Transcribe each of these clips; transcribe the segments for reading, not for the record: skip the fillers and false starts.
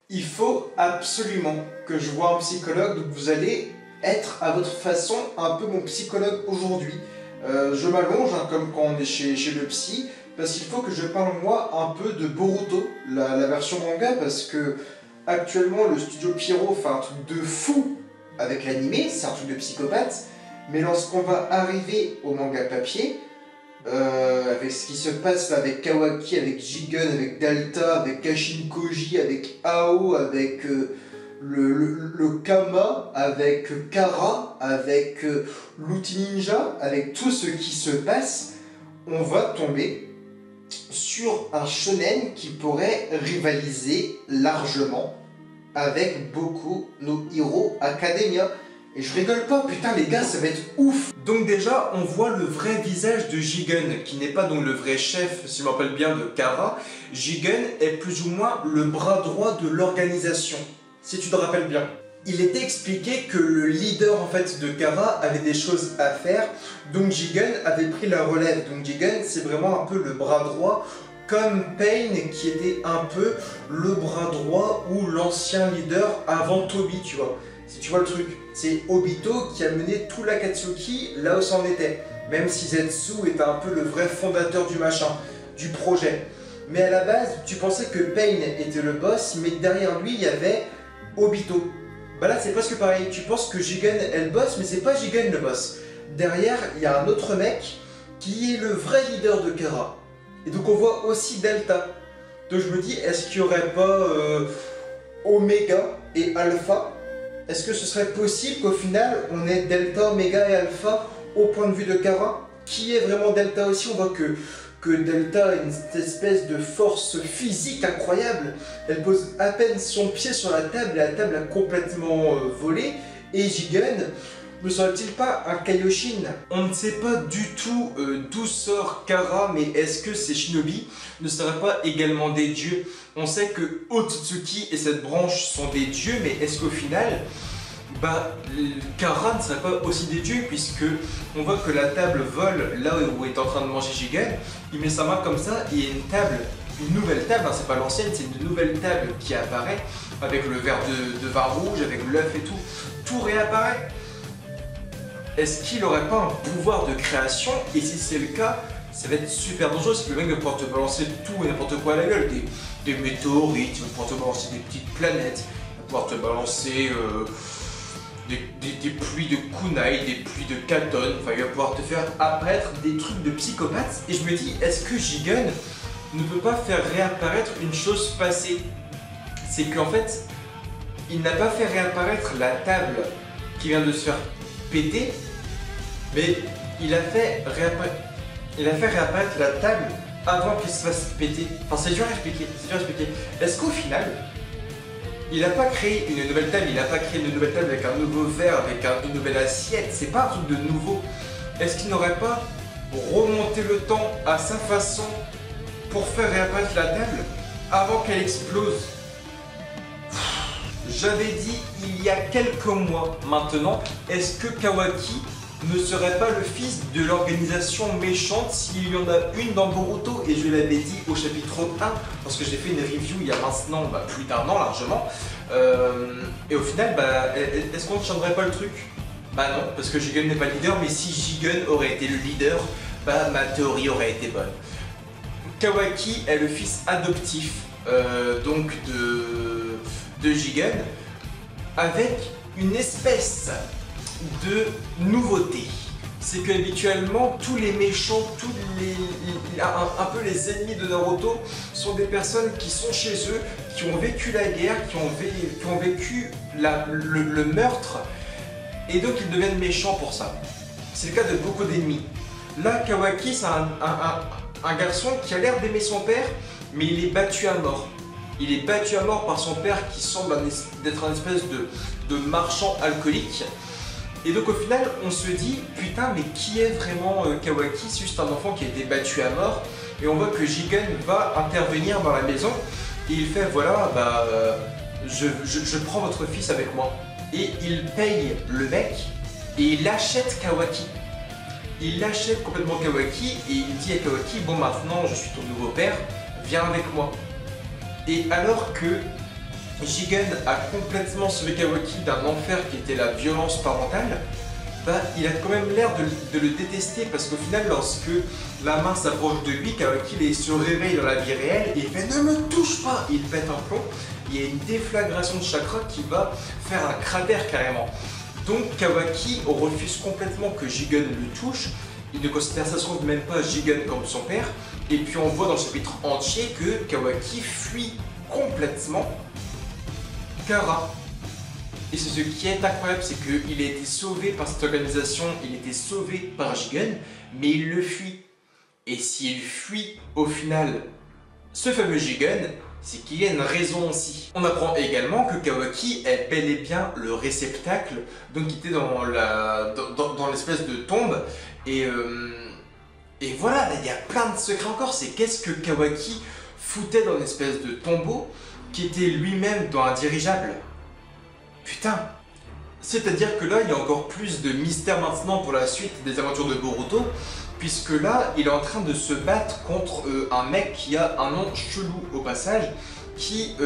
Il faut absolument que je voie un psychologue, donc vous allez être à votre façon un peu mon psychologue aujourd'hui. Je m'allonge, hein, comme quand on est chez le psy, parce qu'il faut que je parle moi un peu de Boruto, la version manga, parce que actuellement le studio Pierrot fait un truc de fou avec l'animé, c'est un truc de psychopathe, mais lorsqu'on va arriver au manga papier, avec ce qui se passe là, avec Kawaki, avec Jigen, avec Dalta, avec Kashin Koji, avec Ao, avec le Kama, avec Kara, avec l'outil ninja, avec tout ce qui se passe, on va tomber sur un shonen qui pourrait rivaliser largement avec Boku no Hero Academia. Et je rigole pas, putain les gars, ça va être ouf. Donc déjà, on voit le vrai visage de Jigen, qui n'est pas donc le vrai chef, si je me rappelle bien, de Kara. Jigen est plus ou moins le bras droit de l'organisation, si tu te rappelles bien. Il était expliqué que le leader en fait de Kara avait des choses à faire, donc Jigen avait pris la relève. Donc Jigen, c'est vraiment un peu le bras droit, comme Pain qui était un peu le bras droit ou l'ancien leader avant Toby, tu vois. Si tu vois le truc, c'est Obito qui a mené tout l'Akatsuki là où ça en était. Même si Zetsu était un peu le vrai fondateur du machin, du projet. Mais à la base, tu pensais que Pain était le boss, mais derrière lui, il y avait Obito. Bah là, c'est presque pareil. Tu penses que Jigen est le boss, mais c'est pas Jigen le boss. Derrière, il y a un autre mec qui est le vrai leader de Kara. Et donc on voit aussi Delta. Donc je me dis, est-ce qu'il n'y aurait pas Omega et Alpha? Est-ce que ce serait possible qu'au final, on ait Delta, Omega et Alpha au point de vue de Kara? Qui est vraiment Delta aussi? On voit que Delta a une espèce de force physique incroyable. Elle pose à peine son pied sur la table et la table a complètement volé. Et Jigen, ne serait-il pas un Kaioshin? On ne sait pas du tout d'où sort Kara, mais est-ce que ces shinobi ne seraient pas également des dieux? On sait que Otsutsuki et cette branche sont des dieux, mais est-ce qu'au final, Kara ne serait pas aussi des dieux, puisque on voit que la table vole là où est en train de manger Jigen, il met sa main comme ça, et il y a une table, une nouvelle table, hein, c'est pas l'ancienne, c'est une nouvelle table qui apparaît, avec le verre de vin rouge, avec l'œuf et tout réapparaît. Est-ce qu'il n'aurait pas un pouvoir de création? Et si c'est le cas, ça va être super dangereux, parce que le mec va pouvoir te balancer tout et n'importe quoi à la gueule. Des météorites, il va pouvoir te balancer des petites planètes, il va pouvoir te balancer des pluies de kunai, des pluies de katon, enfin il va pouvoir te faire apparaître des trucs de psychopathe. Et je me dis, est-ce que Jigen ne peut pas faire réapparaître une chose passée? C'est qu'en fait, il n'a pas fait réapparaître la table qui vient de se faire péter, mais il a fait réapparaître la table avant qu'elle se fasse péter. Enfin, c'est dur à expliquer, Est-ce qu'au final, il n'a pas créé une nouvelle table, il n'a pas créé une nouvelle table avec un nouveau verre, avec une nouvelle assiette, c'est pas un truc de nouveau. Est-ce qu'il n'aurait pas remonté le temps à sa façon pour faire réapparaître la table avant qu'elle explose? J'avais dit il y a quelques mois maintenant, est-ce que Kawaki ne serait pas le fils de l'organisation méchante s'il y en a une dans Boruto? Et je l'avais dit au chapitre 1, parce que j'ai fait une review il y a maintenant plus d'un an largement. Et au final, est-ce qu'on ne tiendrait pas le truc? Bah non, parce que Jigen n'est pas leader, mais si Jigen aurait été le leader, ma théorie aurait été bonne. Kawaki est le fils adoptif donc de Jigen, avec une espèce de nouveauté. C'est qu'habituellement, tous les méchants, un peu les ennemis de Naruto sont des personnes qui sont chez eux, qui ont vécu la guerre, qui ont vécu le meurtre, et donc ils deviennent méchants pour ça. C'est le cas de beaucoup d'ennemis. Là, Kawaki, c'est un garçon qui a l'air d'aimer son père, mais il est battu à mort. Il est battu à mort par son père qui semble d'être un espèce de marchand alcoolique. Et donc au final, on se dit, putain, mais qui est vraiment Kawaki? C'est juste un enfant qui a été battu à mort. Et on voit que Jigen va intervenir dans la maison. Et il fait, voilà, je prends votre fils avec moi. Et il paye le mec et il achète Kawaki. Il achète complètement Kawaki et il dit à Kawaki, bon maintenant je suis ton nouveau père, viens avec moi. Et alors que Jigen a complètement sauvé Kawaki d'un enfer qui était la violence parentale, bah, il a quand même l'air de le détester parce qu'au final, lorsque la main s'approche de lui, Kawaki il se réveille dans la vie réelle et il fait ne me touche pas, il pète un plomb. Il y a une déflagration de chakra qui va faire un cratère carrément. Donc Kawaki refuse complètement que Jigen le touche. Il ne considère ça se trouve même pas Jigen comme son père. Et puis on voit dans le chapitre entier que Kawaki fuit complètement Kara. Et ce qui est incroyable, c'est qu'il a été sauvé par cette organisation, il a été sauvé par Jigen, mais il le fuit. Et s'il fuit au final ce fameux Jigen, c'est qu'il y a une raison aussi. On apprend également que Kawaki est bel et bien le réceptacle, donc il était dans l'espèce de tombe, et voilà, il y a plein de secrets encore, c'est qu'est-ce que Kawaki foutait dans une espèce de tombeau, qui était lui-même dans un dirigeable. Putain! C'est-à-dire que là, il y a encore plus de mystère maintenant pour la suite des aventures de Boruto, puisque là, il est en train de se battre contre un mec qui a un nom chelou au passage, qui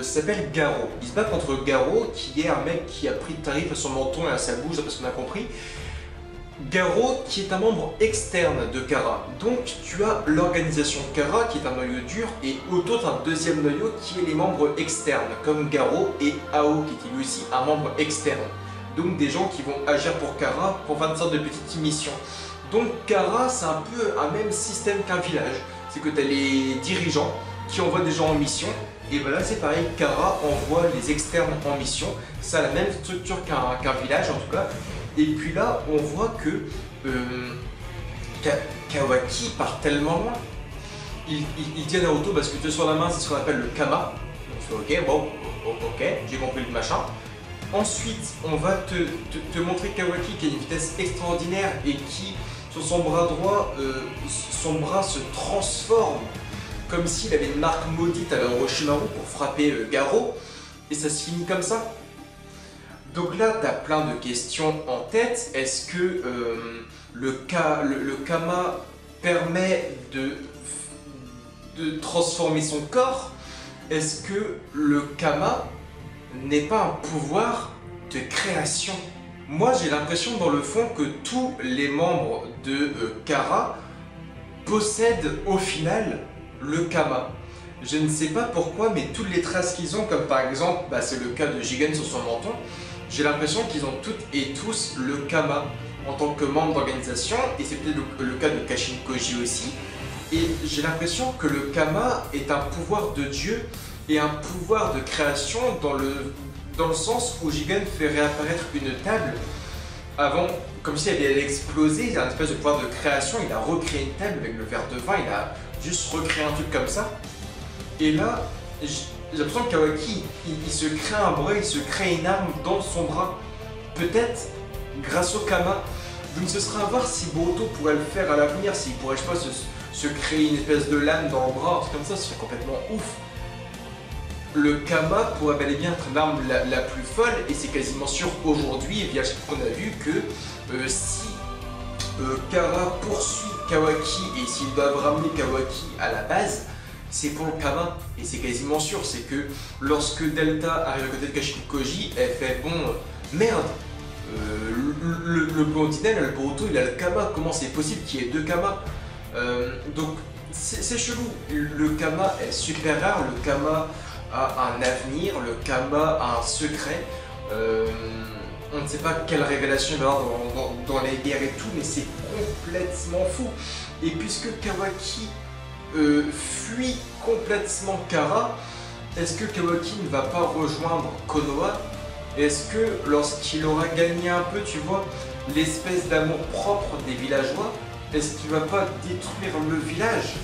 s'appelle Garo. Il se bat contre Garo, qui est un mec qui a pris de tarif à son menton et à sa bouche, parce qu'on a compris. Garo, qui est un membre externe de Kara. Donc, tu as l'organisation Kara, qui est un noyau dur, et autour d'un deuxième noyau, qui est les membres externes, comme Garo et Ao, qui était lui aussi un membre externe. Donc, des gens qui vont agir pour Kara pour faire une sorte de petite mission. Donc, Kara, c'est un peu un même système qu'un village. C'est que tu as les dirigeants qui envoient des gens en mission, et ben là, c'est pareil, Kara envoie les externes en mission. Ça a la même structure qu'un village, en tout cas. Et puis là, on voit que Kawaki part tellement loin. Il dit à Naruto, parce que tu es sur la main, c'est ce qu'on appelle le Kama. Donc tu fais ok, bon, ok, j'ai compris le machin. Ensuite, on va te montrer Kawaki qui a une vitesse extraordinaire et qui, sur son bras droit, son bras se transforme comme s'il avait une marque maudite à la Orochimaru pour frapper Garo. Et ça se finit comme ça. Donc là, tu as plein de questions en tête. Est-ce que le Kama permet de transformer son corps? Est-ce que le Kama n'est pas un pouvoir de création? Moi, j'ai l'impression dans le fond que tous les membres de Kara possèdent au final le Kama. Je ne sais pas pourquoi, mais toutes les traces qu'ils ont, comme par exemple, bah, c'est le cas de Jigen sur son menton, j'ai l'impression qu'ils ont toutes et tous le Kama en tant que membre d'organisation, et c'est peut-être le cas de Kashin Koji aussi. Et j'ai l'impression que le Kama est un pouvoir de Dieu et un pouvoir de création dans le sens où Jigen fait réapparaître une table avant, comme si elle allait exploser. Il a une espèce de pouvoir de création, il a recréé une table avec le verre de vin, il a juste recréé un truc comme ça. Et là, j'ai l'impression que Kawaki, il se crée un bras, il se crée une arme dans son bras. Peut-être grâce au Kama. Donc ce sera à voir si Boruto pourrait le faire à l'avenir, s'il pourrait, je sais pas, se créer une espèce de lame dans le bras, un truc comme ça, ce serait complètement ouf. Le Kama pourrait bel et bien être l'arme la plus folle, et c'est quasiment sûr aujourd'hui, et via ce qu'on a vu, que si Kara poursuit Kawaki, et s'ils doivent ramener Kawaki à la base, c'est pour le Kama, et c'est quasiment sûr, c'est que lorsque Delta arrive à côté de Kashin Koji, elle fait bon, merde, le blondinet, le Boruto, il a le Kama, comment c'est possible qu'il y ait deux Kama? Donc c'est chelou, le Kama est super rare, le Kama a un avenir, le Kama a un secret, on ne sait pas quelle révélation il va y avoir dans les guerres et tout, mais c'est complètement fou. Et puisque Kawaki fuit complètement Kara, est-ce que Kawaki ne va pas rejoindre Konoha? Est-ce que lorsqu'il aura gagné un peu, tu vois, l'espèce d'amour propre des villageois, est-ce qu'il va pas détruire le village?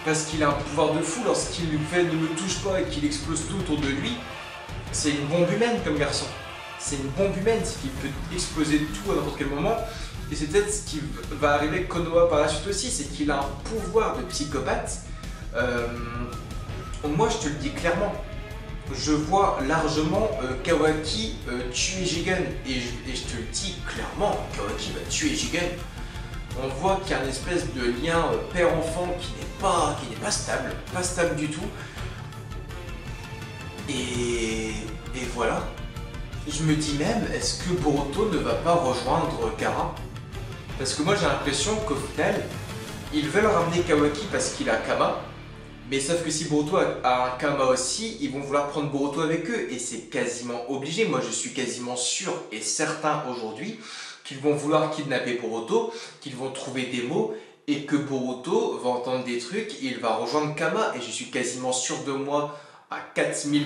Parce qu'il a un pouvoir de fou lorsqu'il lui fait ne me touche pas et qu'il explose tout autour de lui. C'est une bombe humaine comme garçon. C'est une bombe humaine, c'est qu'il peut exploser tout à n'importe quel moment. Et c'est peut-être ce qui va arriver avec Konoha par la suite aussi, c'est qu'il a un pouvoir de psychopathe. Moi je te le dis clairement, je vois largement Kawaki tuer Jigen. Et je te le dis clairement, Kawaki va tuer Jigen. On voit qu'il y a une espèce de lien père-enfant qui n'est pas stable du tout. Et voilà. Je me dis même, est-ce que Boruto ne va pas rejoindre Gaara? Parce que moi j'ai l'impression qu'au final, ils veulent ramener Kawaki parce qu'il a Kama. Mais sauf que si Boruto a un Kama aussi, ils vont vouloir prendre Boruto avec eux. Et c'est quasiment obligé. Moi je suis quasiment sûr et certain aujourd'hui qu'ils vont vouloir kidnapper Boruto, qu'ils vont trouver des mots et que Boruto va entendre des trucs et il va rejoindre Kama. Et je suis quasiment sûr de moi à 4000%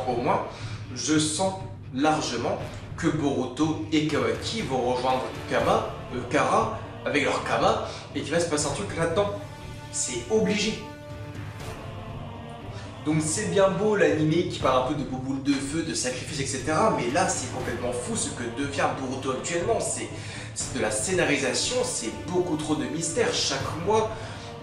au moins. Je sens largement que Boruto et Kawaki vont rejoindre Gaara avec leur Kama et qu'il va se passer un truc là-dedans. C'est obligé. Donc c'est bien beau l'animé qui parle un peu de bouboule de feu, de sacrifice, etc. Mais là c'est complètement fou ce que devient Boruto actuellement. C'est de la scénarisation, c'est beaucoup trop de mystères. Chaque mois,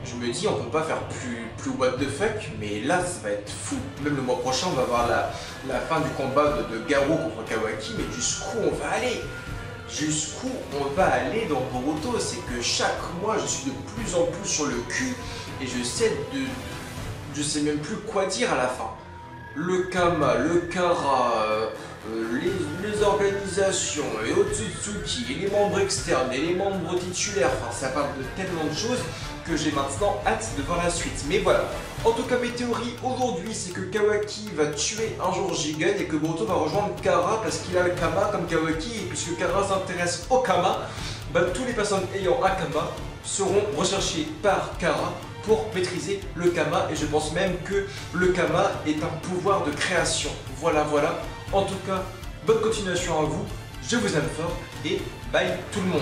je me dis on peut pas faire plus what the fuck, mais là ça va être fou. Même le mois prochain on va voir la fin du combat de Garou contre Kawaki, mais jusqu'où on va aller? Jusqu'où on va aller dans Boruto? C'est que chaque mois je suis de plus en plus sur le cul et je sais même plus quoi dire à la fin. Le Kama, le Kara, les organisations, et Otsutsuki, et les membres externes, et les membres titulaires, enfin ça parle de tellement de choses que j'ai maintenant hâte de voir la suite. Mais voilà, en tout cas mes théories aujourd'hui c'est que Kawaki va tuer un jour Jigen et que Boruto va rejoindre Kara parce qu'il a le Kama comme Kawaki et puisque Kara s'intéresse au Kama, bah, toutes les personnes ayant un Kama seront recherchées par Kara pour maîtriser le Kama et je pense même que le Kama est un pouvoir de création. Voilà, voilà. En tout cas, bonne continuation à vous, je vous aime fort et bye tout le monde.